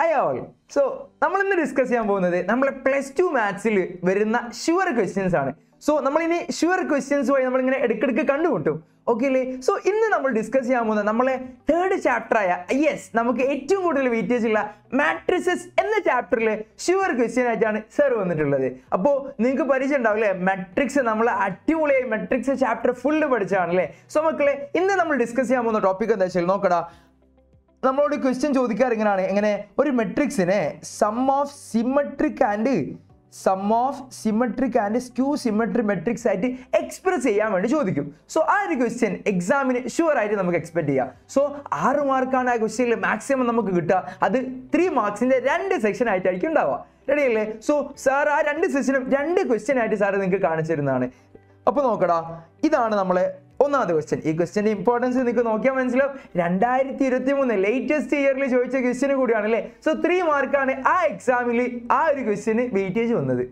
Hi all. So, നമ്മൾ ഇന്ന് discuss ചെയ്യാൻ പോകുന്നത് നമ്മളെ +2 മാത്സിൽ വരുന്ന ഷുവർ ക്വസ്റ്റ്യൻസ് ആണ്. സോ നമ്മൾ ഇനി ഷുവർ ക്വസ്റ്റ്യൻസ് വഴി നമ്മൾ ഇങ്ങനെ ഇടയ്ക്കിടയ്ക്ക് കണ്ടുമുട്ടും. ഓക്കെ അല്ലേ? സോ ഇന്ന് നമ്മൾ ഡിസ്കസ് ചെയ്യാൻ പോകുന്നത് നമ്മളെ 3rd ചാപ്റ്റർ ആയ നമുക്ക് ഏറ്റവും കൂടുതൽ വെയിറ്റേജ് ഉള്ള മാട്രിസസ് എന്ന ചാപ്റ്ററിലെ ഷുവർ ക്വസ്റ്റ്യൻ ആയിട്ടാണ് സർ വന്നിട്ടുള്ളത്. അപ്പോൾ നിങ്ങൾക്ക് പരിചയം ഉണ്ടാവില്ലേ, മെട്രിക്സ് നമ്മൾ അടിപൊളിയായി മെട്രിക്സ് ചാപ്റ്റർ ഫുള്ള് പഠിച്ചതാണല്ലേ. സോ മക്കളെ, ഇന്ന് നമ്മൾ ഡിസ്കസ് ചെയ്യാൻ പോകുന്ന ടോപ്പിക് എന്താ വെച്ചാൽ നോക്കടാ, നമ്മളോട് ക്വസ്റ്റ്യൻ ചോദിക്കാറ് എങ്ങനെ ഒരു മെട്രിക്സിനെ sum of symmetric and skew symmetric matrix ആയിട്ട് എക്സ്പ്രസ് ചെയ്യാൻ വേണ്ടി ചോദിക്കും. സോ ആ ഒരു ക്വസ്റ്റ്യൻ എക്സാമിന് ഷുവർ ആയിട്ട് നമുക്ക് എക്സ്പെക്ട് ചെയ്യാം. സോ 6 മാർക്കാണ് ആ ക്വസ്റ്റ്യനിൽ മാക്സിമം നമുക്ക് കിട്ടുക. അത് 3 മാർക്സിന്റെ 2 സെക്ഷൻ ആയിട്ടായിരിക്കും ഉണ്ടാവുക. റെഡി അല്ലേ? സോ സാർ ആ 2 സെക്ഷനും 2 ക്വസ്റ്റ്യൻ ആയിട്ട് സാർ നിങ്ങൾക്ക് കാണിച്ചു തരുന്നതാണ്. അപ്പോൾ നോക്കടാ, ഇതാണ് നമ്മളെ ഒന്നാമത്തെ ക്വസ്റ്റ്യൻ. ഈ ക്വസ്റ്റ്യന്റെ ഇമ്പോർട്ടൻസ് നിങ്ങൾക്ക് നോക്കിയാൽ മനസ്സിലാവും. 2023 ലേറ്റസ്റ്റ് ഇയറിൽ ചോദിച്ച ക്വസ്റ്റ്യൻ കൂടിയാണ് അല്ലേ. സോ 3 മാർക്കാണ് ആ എക്സാമിൽ ആ ഒരു ക്വസ്റ്റ്യന് വെയിറ്റേജ് വന്നത്.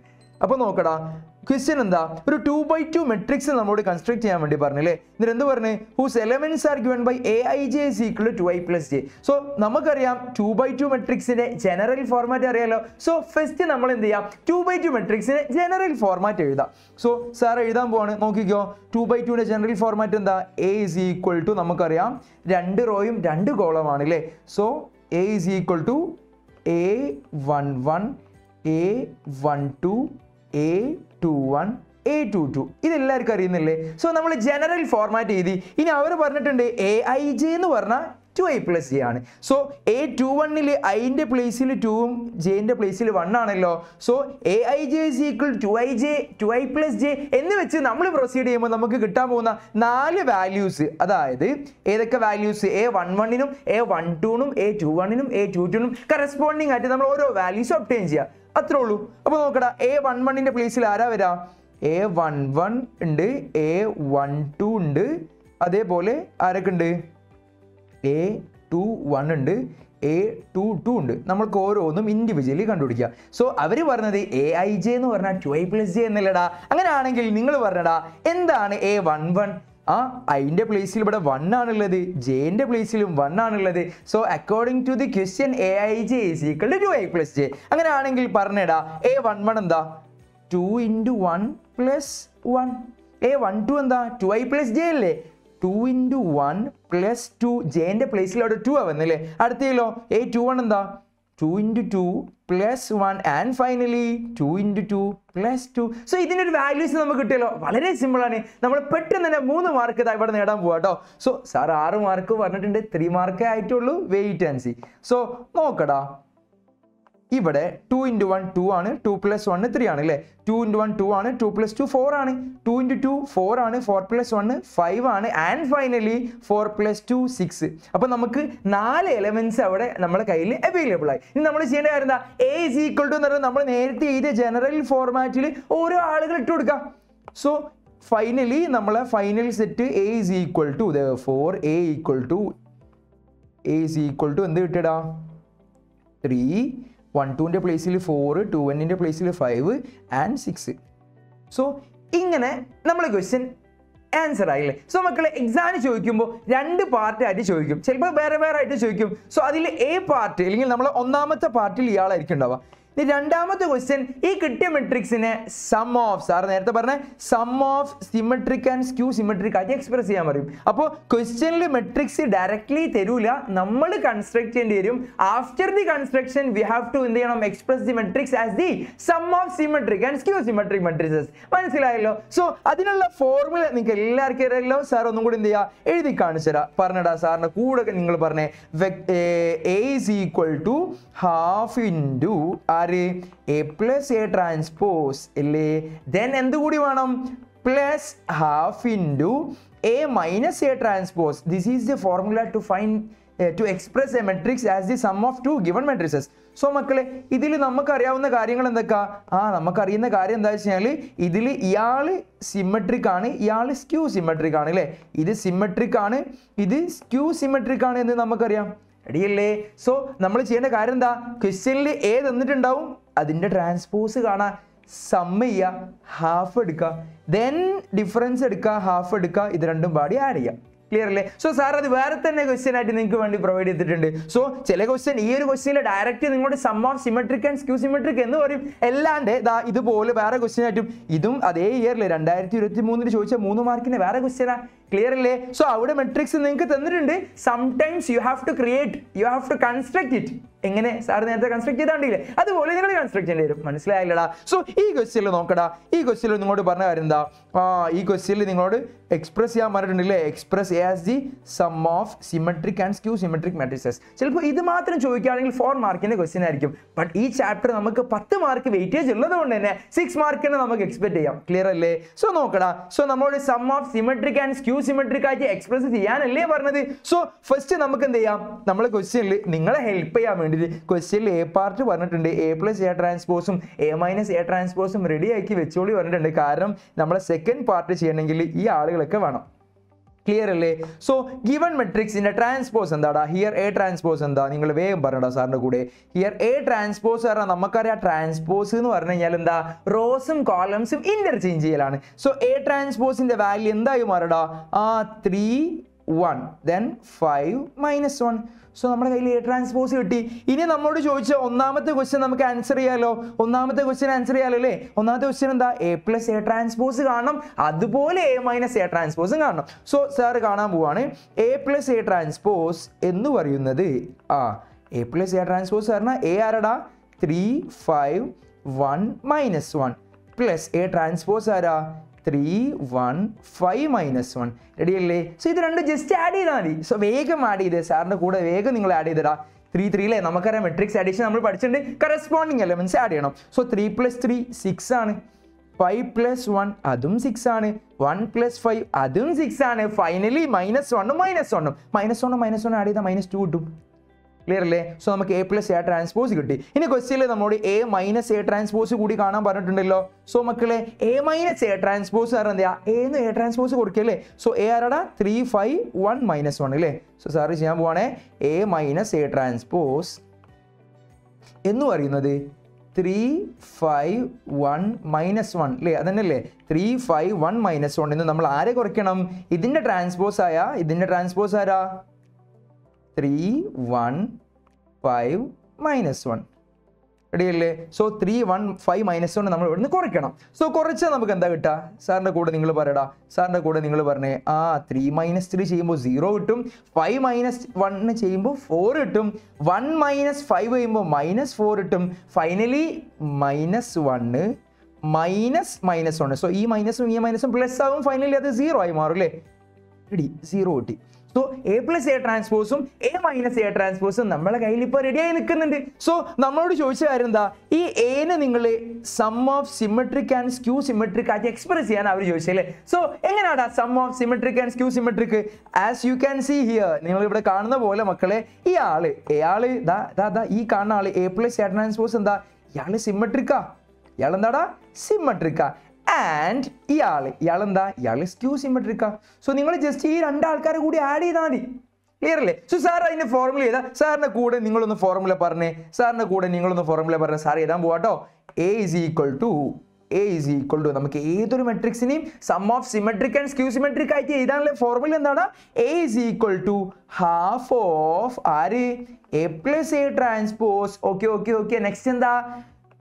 അപ്പോൾ നോക്കടാ, ക്വസ്റ്റ്യൻ എന്താ, ഒരു 2x2 മെട്രിക്സ് നമ്മളോട് കൺസ്ട്രക്ട് ചെയ്യാൻ വേണ്ടി പറഞ്ഞല്ലേ. എന്നിട്ട് എന്ത് പറഞ്ഞു, whose elements are given by aij is equal to 2i plus j. So നമുക്കറിയാം 2x2 മെട്രിക്സിന്റെ ജനറൽ ഫോർമാറ്റ് അറിയാലോ. സോ ഫസ്റ്റ് നമ്മൾ എന്ത് ചെയ്യാം, 2x2 മെട്രിക്സിന്റെ ജനറൽ ഫോർമാറ്റ് എഴുതാം. സോ സാർ എഴുതാൻ പോവാണ്, നോക്കിക്കോ. 2x2ന്റെ ജനറൽ ഫോർമാറ്റ് എന്താ, a is equal to നമുക്കറിയാം 2 റോയും 2 കോളമാണ് അല്ലേ. So a is equal to a11 a12 a21 a22 ഇതെല്ലാവർക്കും അറിയുന്നില്ലേ. സോ നമ്മൾ ജനറൽ ഫോർമാറ്റ് എഴുതി. ഇനി അവർ പറഞ്ഞിട്ടുണ്ട് aij എന്ന് പറഞ്ഞാൽ 2i plus j ആണ്. സോ a21ൽ ഐൻ്റെ പ്ലേസിൽ 2ഉം ജെൻ്റെ പ്ലേസിൽ 1 ആണല്ലോ. So aij is equal to 2i plus j എന്ന് വെച്ച് നമ്മൾ പ്രൊസീഡ് ചെയ്യുമ്പോൾ നമുക്ക് കിട്ടാൻ പോകുന്ന 4 വാല്യൂസ്, അതായത് ഏതൊക്കെ വാല്യൂസ്, a11നും a12നും a21നും a22നും കറസ്പോണ്ടിങ് ആയിട്ട് നമ്മൾ ഓരോ വാല്യൂസ് ഒബ്റ്റെയിൻ ചെയ്യുക. അത്രേ ഉള്ളൂ. അപ്പോൾ നോക്കടാ, a11ന്റെ പ്ലേസിൽ ആരാ വരാ, a11 ഉണ്ട്, a12 ഉണ്ട്, അതേപോലെ ആരൊക്കെ ഉണ്ട്, a21 ഉണ്ട്, a22 ഉണ്ട്. നമ്മൾക്ക് ഓരോന്നും ഇൻഡിവിജ്വലി കണ്ടുപിടിക്കുക. സോ അവർ പറഞ്ഞത് aij എന്ന് പറഞ്ഞാൽ 2i plus j എന്നല്ലടാ. അങ്ങനെയാണെങ്കിൽ നിങ്ങൾ പറഞ്ഞടാ, എന്താണ് a11? ഐൻ്റെ പ്ലേസിൽ ഇവിടെ 1 ആണുള്ളത്, ജെൻ്റെ പ്ലേസിലും 1 ആണുള്ളത്. So according to the question aij is equal to 2i plus j. അങ്ങനെയാണെങ്കിൽ പറഞ്ഞടാ, a11 എന്താ, 2 into 1 plus 1. a12 എന്താ, 2i plus j അല്ലേ, 2 into 1 plus 2. ജെൻ്റെ പ്ലേസിൽ അവിടെ 2 വന്നല്ലേ. അടുത്തല്ലോ a21 എന്താ, 2 into 2 plus 1 and finally 2 into 2 plus 2. So ഇതിനൊരു വാല്യൂസ് നമുക്ക് കിട്ടിയല്ലോ. വളരെ സിമ്പിളാണ്. നമ്മൾ പെട്ടെന്ന് തന്നെ 3 മാർക്ക് ഇവിടെ നേടാൻ പോവാ കേട്ടോ. സോ സാർ 6 മാർക്ക് പറഞ്ഞിട്ടുണ്ട്, 3 മാർക്കേ ആയിട്ടുള്ളൂ. Wait and C. സോ നോക്കടാ, ഇവിടെ 2 into 1 2 ആണ്, 2 plus 1 3 ആണ് അല്ലേ. 2 into 1 2 ആണ്, 2 plus 2 4 ആണ്, 2 into 2 4 ആണ്, 4 plus 1 5 ആണ്, ആൻഡ് ഫൈനലി 4 plus 2 6. അപ്പോൾ നമുക്ക് 4 എലമെന്റ്സ് അവിടെ നമ്മുടെ കയ്യിൽ അവൈലബിൾ ആയി. ഇനി നമ്മൾ ചെയ്യേണ്ട കാര്യം എന്താ, a is equal to എന്ന് പറഞ്ഞാൽ നമ്മൾ നേരത്തെ എഴുതിയ ജനറൽ ഫോർമാറ്റിൽ ഓരോ ആളുകൾ ഇട്ട് കൊടുക്കാം. സോ ഫൈനലി നമ്മളെ final set a is equal to therefore a is equal to എന്ത് കിട്ടിയടാ, 3 1 2ൻ്റെ പ്ലേസിൽ 4 2nൻ്റെ പ്ലേസിൽ 5 ആൻഡ് 6. സോ ഇങ്ങനെ നമ്മൾ ക്വസ്റ്റ്യൻ ആൻസർ ആയില്ലേ. സോ മക്കളെ, എക്സാമിന് ചോദിക്കുമ്പോൾ 2 പാർട്ടായിട്ട് ചോദിക്കും, ചിലപ്പോൾ വേറെ ആയിട്ട് ചോദിക്കും. സോ അതിൽ a പാർട്ട് അല്ലെങ്കിൽ നമ്മൾ ഒന്നാമത്തെ പാർട്ടിൽ ഇയാളായിരിക്കും ഉണ്ടാവുക. ഇനി രണ്ടാമത്തെ ക്വസ്റ്റ്യൻ, ഈ കിട്ടിയ മെട്രിക്സിനെ സം ഓഫ്, സാർ നേരത്തെ പറഞ്ഞ sum of symmetric and skew symmetric ആയിട്ട് എക്സ്പ്രസ് ചെയ്യാൻ പറയും. അപ്പോൾ ക്വസ്റ്റ്യനിൽ മെട്രിക്സ് ഡയറക്ട്ലി തരൂല, നമ്മൾ കൺസ്ട്രക്ട് ചെയ്യേണ്ടി വരും. After the construction we have to എന്ത് ചെയ്യണം, express the matrix as the sum of symmetric and skew symmetric matrices. മനസ്സിലായല്ലോ. സോ അതിനുള്ള ഫോർമുല നിങ്ങൾക്ക് എല്ലാവർക്കും അറിയാമല്ലോ. സാർ ഒന്നും കൂടി എന്ത് ചെയ്യുക, എഴുതി കാണിച്ചു തരാം. പറഞ്ഞടാ, സാറിൻ്റെ കൂടെ നിങ്ങൾ പറഞ്ഞേ, a is equal to half into a plus a transpose അല്ലേ. ദെൻ എന്ത് കൂടി വേണം, plus half into a minus a transpose. This is the formula to find to express a matrix as the sum of 2 given matrices. So മക്കളെ, ഇതിൽ നമുക്കറിയാവുന്ന കാര്യങ്ങൾ എന്തൊക്കെയാ, നമുക്കറിയുന്ന കാര്യം എന്താ വെച്ച് കഴിഞ്ഞാൽ, ഇതിൽ ഇയാൾ സിമെട്രിക് ആണ്, ഇയാൾ സ്ക്യൂ സിമെട്രിക് ആണ് അല്ലേ. ഇത് സിമെട്രിക് ആണ്, ഇത് സ്ക്യൂ സിമെട്രിക് ആണ് എന്ന് നമുക്കറിയാം. റെഡിയല്ലേ. സോ നമ്മൾ ചെയ്യേണ്ട കാര്യം എന്താ, ക്വസ്റ്റ്യനിൽ a തന്നിട്ടുണ്ടാവും, അതിൻ്റെ ട്രാൻസ്പോസ് കാണാൻ സം ചെയ്യുക, ഹാഫ് എടുക്കുക, ദെൻ ഡിഫറൻസ് എടുക്കുക, ഹാഫ് എടുക്കുക, ഇത് രണ്ടും പാടി ആഡ് ചെയ്യുക. ക്ലിയർ അല്ലേ? സോ സാർ അത് വേറെ തന്നെ ക്വസ്റ്റ്യൻ ആയിട്ട് നിങ്ങൾക്ക് വേണ്ടി പ്രൊവൈഡ് ചെയ്തിട്ടുണ്ട്. സോ ചില ക്വസ്റ്റ്യൻ ഈ ഒരു ക്വസ്റ്റ്യനിൽ ഡയറക്റ്റ് നിങ്ങളുടെ sum of symmetric and skew symmetric എന്ന് പറയും. അല്ലാണ്ട് ഇതുപോലെ വേറെ ക്വസ്റ്റ്യൻ ആയിട്ടും ഇതും അതേ ഇയറിൽ 2023 ചോദിച്ച 3 മാർക്കിന് വേറെ ക്വസ്റ്റ്യനാ. ക്ലിയർ അല്ലേ? സോ അവിടെ മെട്രിക്സ് നിങ്ങൾക്ക് തന്നിട്ടുണ്ട്. Sometimes you have to create, you have to construct it. എങ്ങനെ സാർ നേരത്തെ കൺസ്ട്രക്ട് ചെയ്താണ്ടില്ലേ, അതുപോലെ നിങ്ങൾ കൺസ്ട്രക്ട് ചെയ്യേണ്ടി വരും. മനസ്സിലായില്ലടാ? സോ ഈ ക്വസ്റ്റ്യനിൽ നോക്കടാ, ഈ ക്വസ്റ്റ്യനിൽ നിങ്ങളോട് പറഞ്ഞ കാര്യം എന്താ? ഈ ക്വസ്റ്റ്യനിൽ നിങ്ങളോട് എക്സ്പ്രസ് ചെയ്യാൻ പറഞ്ഞിട്ടുണ്ടല്ലേ, express as the sum of symmetric and skew symmetric matrices. ചിലപ്പോൾ ഇത് മാത്രം ചോദിക്കുകയാണെങ്കിൽ 4 മാർക്കിന്റെ ക്വസ്റ്റ്യൻ ആയിരിക്കും. ബട്ട് ഈ ചാപ്റ്റർ നമുക്ക് 10 മാർക്ക് വെയിറ്റേജ് ഉള്ളത് കൊണ്ട് തന്നെ 6 മാർക്കിന് നമുക്ക് എക്സ്പെക്ട് ചെയ്യാം. ക്ലിയർ അല്ലേ? സോ നോക്കടാ, സോ നമ്മളോട് sum of symmetric and skew symmetric ആയിട്ട് എക്സ്പ്രസ് ചെയ്യാനല്ലേ പറഞ്ഞത്. സോ ഫസ്റ്റ് നമുക്ക് എന്ത് ചെയ്യാം, നമ്മളെ ക്വസ്റ്റ്യനിൽ നിങ്ങളെ ഹെൽപ്പ് ചെയ്യാൻ വേണ്ടിയിട്ട് ക്വസ്റ്റ്യനിൽ എ പാർട്ട് പറഞ്ഞിട്ടുണ്ട്, A + A ട്രാൻസ്പോസും A - A ട്രാൻസ്പോസും റെഡി ആക്കി വെച്ചോളി പറഞ്ഞിട്ടുണ്ട്. കാരണം നമ്മളെ സെക്കൻഡ് പാർട്ട് ചെയ്യണമെങ്കിൽ ഈ ആളുകളൊക്കെ വേണം. ക്ലിയർ അല്ലേ? സോ ഗിവൺ മെട്രിക്സിന്റെ ട്രാൻസ്പോസ് എന്താടാ? ഹിയർ A ട്രാൻസ്പോസ് എന്താ? നിങ്ങൾ വേഗം പറഞ്ഞടാ സാറിന്റെ കൂടെ. ഹിയർ A ട്രാൻസ്പോസ് പറഞ്ഞാൽ നമുക്കറിയാം, ട്രാൻസ്പോസ് എന്ന് പറഞ്ഞു കഴിഞ്ഞാൽ എന്താ? റോസും കോളംസും ഇന്റർചേഞ്ച് ചെയ്യലാണ്. സോ A ട്രാൻസ്പോസിന്റെ വാല്യൂ എന്തായി മാറടാ? 3 1 then 5 - 1. സോ നമ്മുടെ കയ്യിൽ A ട്രാൻസ്പോസ് കിട്ടി. ഇനി നമ്മളോട് ചോദിച്ച ഒന്നാമത്തെ ക്വസ്റ്റ്യൻ നമുക്ക് ആൻസർ ചെയ്യാലോ. ഒന്നാമത്തെ ക്വസ്റ്റ്യൻ ആൻസർ ചെയ്യാലോ അല്ലേ? ഒന്നാമത്തെ ക്വസ്റ്റ്യൻ എന്താ? A + A ട്രാൻസ്പോസ് കാണണം, അതുപോലെ A - A ട്രാൻസ്പോസും കാണണം. സോ സാർ കാണാൻ പോവാണ്. A + A ട്രാൻസ്പോസ് എന്ന് പറയുന്നത് A + A ട്രാൻസ്പോസ് പറഞ്ഞാൽ A ആരടാ? 3 5 1 - 1 പ്ലസ് A ട്രാൻസ്പോസ് ആരാ? 3 1 5 - 1. റെഡി അല്ലേ? സോ ഇത് രണ്ടും ജസ്റ്റ് ആഡ് ചെയ്താൽ മതി. സോ വേഗം ആഡ് ചെയ്തേ, സാറിന്റെ കൂടെ വേഗം നിങ്ങൾ ആഡ് ചെയ്തടാ. 3 3 അല്ലേ? നമുക്കറിയാം മെട്രിക്സ് അഡീഷൻ നമ്മൾ പഠിച്ചിട്ടുണ്ട്, കറസ്പോണ്ടിങ് എലമെന്റ്സ് ആഡ് ചെയ്യണം. സോ 3 + 3 6 ആണ്, 5 + 1 അതും 6 ആണ്, 1 + 5 അതും 6 ആണ്. ഫൈനലി -1 -1 ആഡ് ചെയ്താൽ -2 കിട്ടും. ക്ലിയർ അല്ലേ? സോ നമുക്ക് A + A ട്രാൻസ്പോസ് കിട്ടി. ഇനി ക്വസ്റ്റ്യനിൽ നമ്മുടെ A - A ട്രാൻസ്പോസ് കൂടി കാണാൻ പറഞ്ഞിട്ടുണ്ടല്ലോ. സോ മക്കളെ A - A ട്രാൻസ്പോസ് പറഞ്ഞാൽ എന്താ? A ട്രാൻസ്പോസ് കൊടുക്കല്ലേ? സോ A ആരടാ? 3 5 1 - 1 അല്ലേ? സോ സാറ് ചെയ്യാൻ പോവാണേ, A - A ട്രാൻസ്പോസ് എന്ന് പറയുന്നത് 3 5 1 - 1 അല്ലേ? അതന്നെയല്ലേ? 3 5 1 - 1 എന്ന് നമ്മൾ ആരെ കുറയ്ക്കണം? ഇതിന്റെ ട്രാൻസ്പോസ് ആരാ? 3 1 5 - 1 റെഡി അല്ലേ? സോ 3 1 5 - 1 നമ്മൾ ഇവിടുന്ന് കുറയ്ക്കണം. സോ കുറച്ചാൽ നമുക്ക് എന്താ കിട്ടുക? സാറിന്റെ കൂടെ നിങ്ങൾ പറയടാ, സാറിന്റെ കൂടെ നിങ്ങൾ പറഞ്ഞേ. 3 - 3 ചെയ്യുമ്പോൾ 0 കിട്ടും, 5 - 1 ചെയ്യുമ്പോൾ 4 കിട്ടും, 1 - 5 ചെയ്യുമ്പോൾ -4 കിട്ടും, ഫൈനലി -1 -1. സോ ഈ മൈനസും ഈ മൈനസും പ്ലസ് ആകും, ഫൈനലി അത് 0 ആയി മാറും അല്ലേ? റെഡി, 0 കിട്ടി. സോ A + A ട്രാൻസ്പോസും A - A ട്രാൻസ്പോസും നമ്മളെ കയ്യിൽ ഇപ്പോൾ റെഡി ആയി നിൽക്കുന്നുണ്ട്. സോ നമ്മളോട് ചോദിച്ച കാര്യം എന്താ? ഈ Aനെ നിങ്ങൾ sum of symmetric and skew symmetric ആയിട്ട് എക്സ്പ്രസ് ചെയ്യാൻ അവർ ചോദിച്ചല്ലേ. സോ എങ്ങനെയാടാ sum of symmetric and skew symmetric? As you can see here, നിങ്ങൾ ഇവിടെ കാണുന്ന പോലെ മക്കളെ, ഈ ആള് ഈ കാണുന്ന ആള് A + A ട്രാൻസ്പോസ് എന്താ? ഇയാള് സിമെട്രിക്കാ. ഇയാളെന്താടാ? സിമെട്രിക്കാ. ആൻഡ് ഇയാളെന്താ? ഇയാള് സ്ക്യൂ സിമെട്രിക്കാ. സോ നിങ്ങൾ ജസ്റ്റ് ഈ 2 ആൾക്കാരെ കൂടി ആഡ് ചെയ്താൽ മതി. ക്ലിയർ അല്ലേ? സോ സാർ അതിന്റെ ഫോർമുല ചെയ്താ, സാറിന്റെ കൂടെ നിങ്ങളൊന്ന് ഫോർമുല പറഞ്ഞേ. സാർ എഴുതാൻ പോവാട്ടോ. A is equal to നമുക്ക് ഏതൊരു മെട്രിക്സിനെയും sum of symmetric and skew symmetric ആയിട്ട് എഴുതാനുള്ള ഫോർമുല എന്താണ്? A is equal to half of ആര്? A + A transpose. Okay next എന്താ?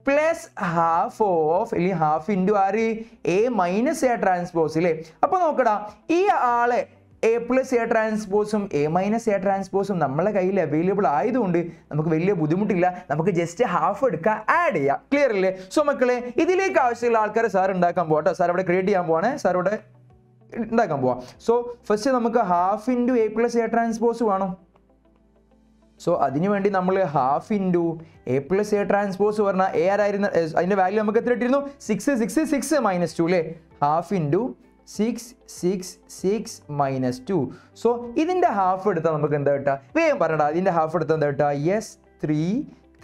പ്ലസ് ഹാഫ് ഓഫ് അല്ലെങ്കിൽ ഹാഫ് ഇൻറ്റു ആര്? A - A ട്രാൻസ്പോസ് അല്ലേ? അപ്പൊ നോക്കടാ, ഈ ആളെ A + A ട്രാൻസ്പോസും A - A ട്രാൻസ്പോസും നമ്മളെ കയ്യിൽ അവൈലബിൾ ആയതുകൊണ്ട് നമുക്ക് വലിയ ബുദ്ധിമുട്ടില്ല. നമുക്ക് ജസ്റ്റ് ഹാഫ് എടുക്കുക, ആഡ് ചെയ്യാം. ക്ലിയർ അല്ലേ? സോ മക്കളെ, ഇതിലേക്ക് ആവശ്യമുള്ള ആൾക്കാരെ സാർ ഉണ്ടാക്കാൻ പോവാട്ടോ. സാർ ഇവിടെ ക്രിയേറ്റ് ചെയ്യാൻ പോവാണ്, സാർ ഇവിടെ ഉണ്ടാക്കാൻ പോവാം. സോ ഫസ്റ്റ് നമുക്ക് half into A + A transpose വേണം. സോ അതിനു വേണ്ടി നമ്മൾ half into A + A transpose പറഞ്ഞാൽ A ആരായിരുന്നു? അതിന്റെ വാല്യൂ നമുക്ക് എത്ര ഇട്ടിരുന്നു? 6 6 6 - 2 അല്ലേ? Half into 6 6 6 - 2. സോ ഇതിന്റെ ഹാഫ് എടുത്താൽ നമുക്ക് എന്താ കിട്ടുക? വേഗം പറയടാ, ഇതിന്റെ ഹാഫ് എടുത്താൽ എന്താ കിട്ടുക? യെസ്, 3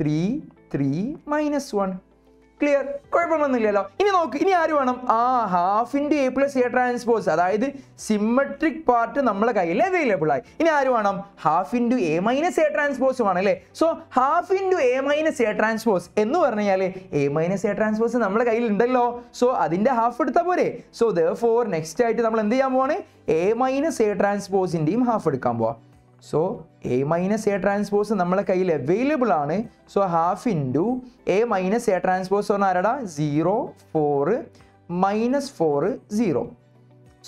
3 3 - 1. ക്ലിയർ, കുഴപ്പമൊന്നുമില്ലല്ലോ. ഇനി നോക്ക്, ഇനി ആര് വേണം? Half into A plus A transpose, അതായത് സിമെട്രിക് പാർട്ട് നമ്മളെ കയ്യിൽ അവൈലബിൾ ആയി. ഇനി ആര് വേണം? Half into A minus A transpose വേണം അല്ലേ. So half into A minus A transpose എന്ന് പറഞ്ഞു കഴിഞ്ഞാൽ എ മൈനസ് എ ട്രാൻസ്പോസ് നമ്മുടെ കയ്യിൽ ഉണ്ടല്ലോ. സോ അതിന്റെ ഹാഫ് എടുത്താൽ പോരെ. സോ therefore നെക്സ്റ്റ് ആയിട്ട് നമ്മൾ എന്ത് ചെയ്യാൻ പോവാണ്? എ മൈനസ് എ ട്രാൻസ്പോസിന്റെയും ഹാഫ് എടുക്കാൻ പോവാ. So A minus A transpose നമ്മളെ കയ്യിൽ അവൈലബിൾ ആണ്. So half into A minus A transpose പറഞ്ഞാൽ ആരടാ? 0 4 -4 0.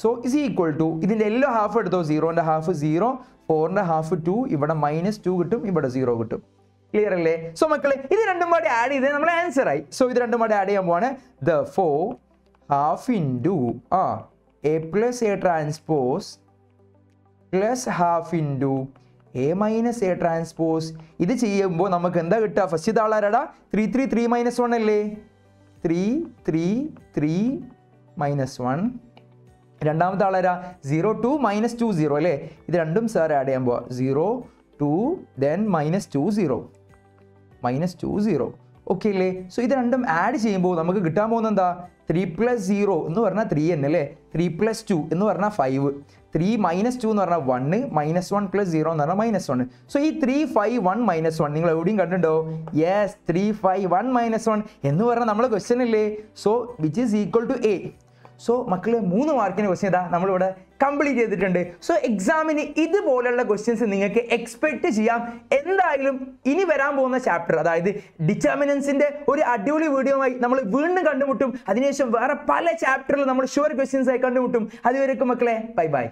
സോ ഇസ് ഈക്വൽ ടു ഇതിന്റെ എല്ലാ ഹാഫ് എടുത്തോ. 0ന്റെ ഹാഫ് 0, 4ന്റെ ഹാഫ് 2, ഇവിടെ -2 കിട്ടും, ഇവിടെ 0 കിട്ടും. ക്ലിയർ അല്ലേ? സോ മക്കളെ ഇത് രണ്ടും കൂടി ആഡ് ചെയ്ത് നമ്മുടെ ആൻസർ ആയി. സോ ഇത് രണ്ടും കൂടി ആഡ് ചെയ്യാൻ പോവാണ്. therefore half into A plus A transpose plus half into A minus A transpose. ഇത് ചെയ്യുമ്പോൾ നമുക്ക് എന്താ കിട്ടുക? ഫസ്റ്റ് ഇതാളാരാടാ? 3 3 3 -1 അല്ലേ? 3 3 3 -1. രണ്ടാമത്തെ ആളാരാ? 0 2 -2 0 അല്ലേ? ഇത് രണ്ടും സാർ ആഡ് ചെയ്യാൻ പോവാ. 0 2 then -2 0 -2 0. ഓക്കെ അല്ലേ? സോ ഇത് രണ്ടും ആഡ് ചെയ്യുമ്പോൾ നമുക്ക് കിട്ടാൻ പോകുന്നത് എന്താ? 3 + 0 എന്ന് പറഞ്ഞാൽ 3 തന്നെ അല്ലേ? 3 + 2 എന്ന് പറഞ്ഞാൽ 5. 3 -2 എന്ന് പറഞ്ഞാൽ 1, -1 + 0 എന്ന് പറഞ്ഞാൽ -1. സോ ഈ 3 5 1 -1 നിങ്ങൾ എവിടെയും കണ്ടിട്ടുണ്ടോ? യെസ്, 3 5 1 -1 എന്ന് പറഞ്ഞാൽ നമ്മളെ ക്വസ്റ്റ്യൻ അല്ലേ? So which is equal to A. So മക്കളെ 3 മാർക്കിന് ക്വസ്റ്റ്യൻ ഇതാ നമ്മളിവിടെ കംപ്ലീറ്റ് ചെയ്തിട്ടുണ്ട്. സോ എക്സാമിന് ഇതുപോലെയുള്ള ക്വസ്റ്റ്യൻസ് നിങ്ങൾക്ക് എക്സ്പെക്ട് ചെയ്യാം. എന്തായാലും ഇനി വരാൻ പോകുന്ന ചാപ്റ്റർ, അതായത് ഡിറ്റർമിനൻസിന്റെ ഒരു അടിപൊളി വീഡിയോ ആയി നമ്മൾ വീണ്ടും കണ്ടുമുട്ടും. അതിനുശേഷം വേറെ പല ചാപ്റ്ററിൽ നമ്മൾ ഷുവർ ക്വസ്റ്റ്യൻസ് ആയി കണ്ടുമുട്ടും. അതുവരെയൊക്കെ മക്കളെ ബൈ ബൈ.